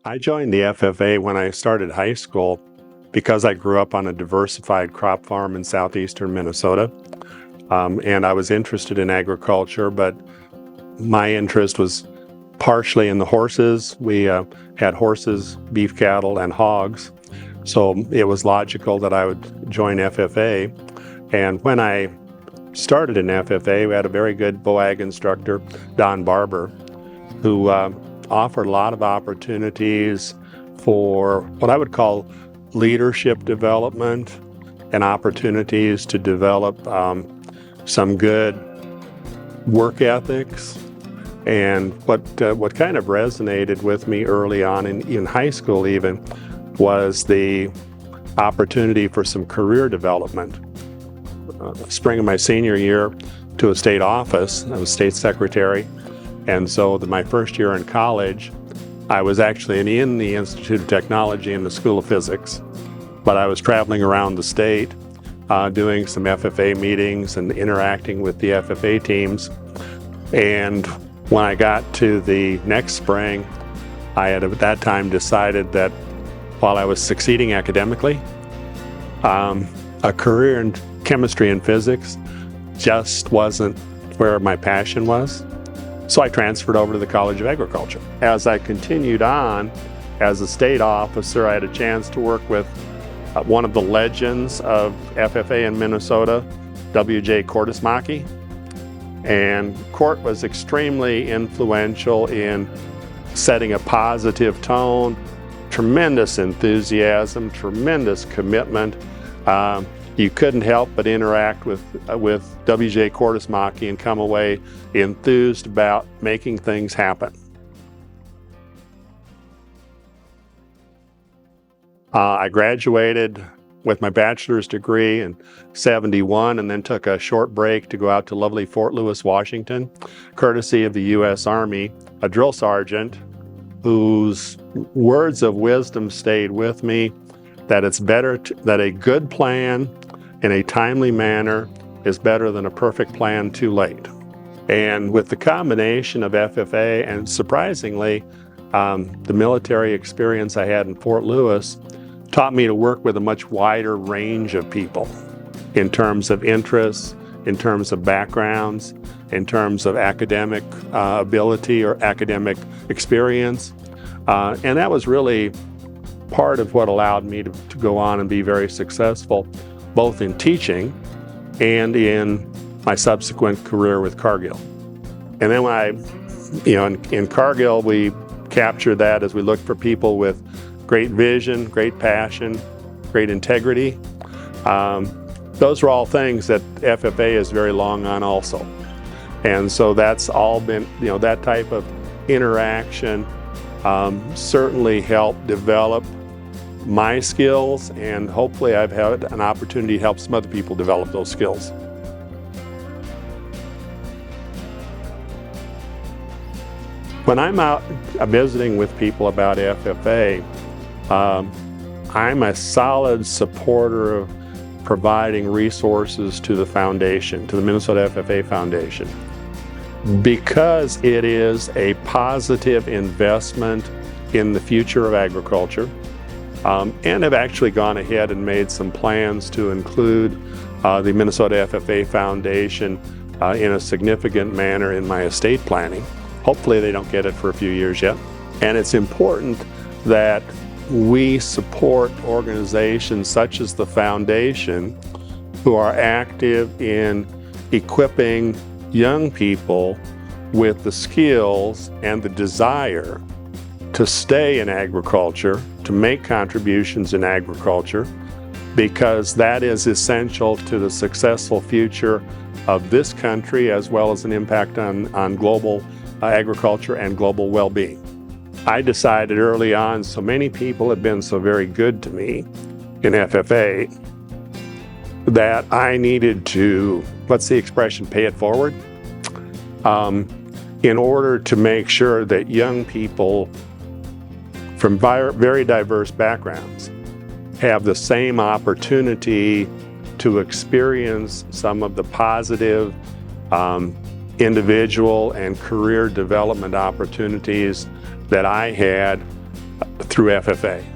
I joined the FFA when I started high school because I grew up on a diversified crop farm in southeastern Minnesota. And I was interested in agriculture, but my interest was partially in the horses. We had horses, beef cattle, and hogs. So it was logical that I would join FFA. And when I started in FFA, we had a very good BOAG instructor, Don Barber, who offered a lot of opportunities for what I would call leadership development and opportunities to develop some good work ethics. And what kind of resonated with me early on in high school even was the opportunity for some career development. Spring of my senior year to a state office, I was state secretary. And so my first year in college, I was actually in the Institute of Technology in the School of Physics, but I was traveling around the state doing some FFA meetings and interacting with the FFA teams. And when I got to the next spring, I had at that time decided that while I was succeeding academically, a career in chemistry and physics just wasn't where my passion was. So I transferred over to the College of Agriculture. As I continued on as a state officer, I had a chance to work with one of the legends of FFA in Minnesota, W.J. Kortismaki. And Court was extremely influential in setting a positive tone, tremendous enthusiasm, tremendous commitment. You couldn't help but interact with W.J. Kortismaki and come away enthused about making things happen. I graduated with my bachelor's degree in '71 and then took a short break to go out to lovely Fort Lewis, Washington, courtesy of the U.S. Army, a drill sergeant whose words of wisdom stayed with me, that it's better that a good plan in a timely manner is better than a perfect plan too late. And with the combination of FFA and surprisingly, the military experience I had in Fort Lewis taught me to work with a much wider range of people in terms of interests, in terms of backgrounds, in terms of academic ability or academic experience. And that was really part of what allowed me to go on and be very successful, both in teaching and in my subsequent career with Cargill. And then in Cargill, we captured that as we looked for people with great vision, great passion, great integrity. Those are all things that FFA is very long on also. And so that's all been, that type of interaction certainly helped develop my skills, and hopefully I've had an opportunity to help some other people develop those skills. When I'm out visiting with people about FFA, I'm a solid supporter of providing resources to the foundation, to the Minnesota FFA Foundation, because it is a positive investment in the future of agriculture. And have actually gone ahead and made some plans to include the Minnesota FFA Foundation in a significant manner in my estate planning. Hopefully they don't get it for a few years yet. And it's important that we support organizations such as the foundation who are active in equipping young people with the skills and the desire to stay in agriculture, to make contributions in agriculture, because that is essential to the successful future of this country as well as an impact on global agriculture and global well-being. I decided early on, so many people have been so very good to me in FFA, that I needed to, what's the expression, pay it forward, in order to make sure that young people from very diverse backgrounds have the same opportunity to experience some of the positive individual and career development opportunities that I had through FFA.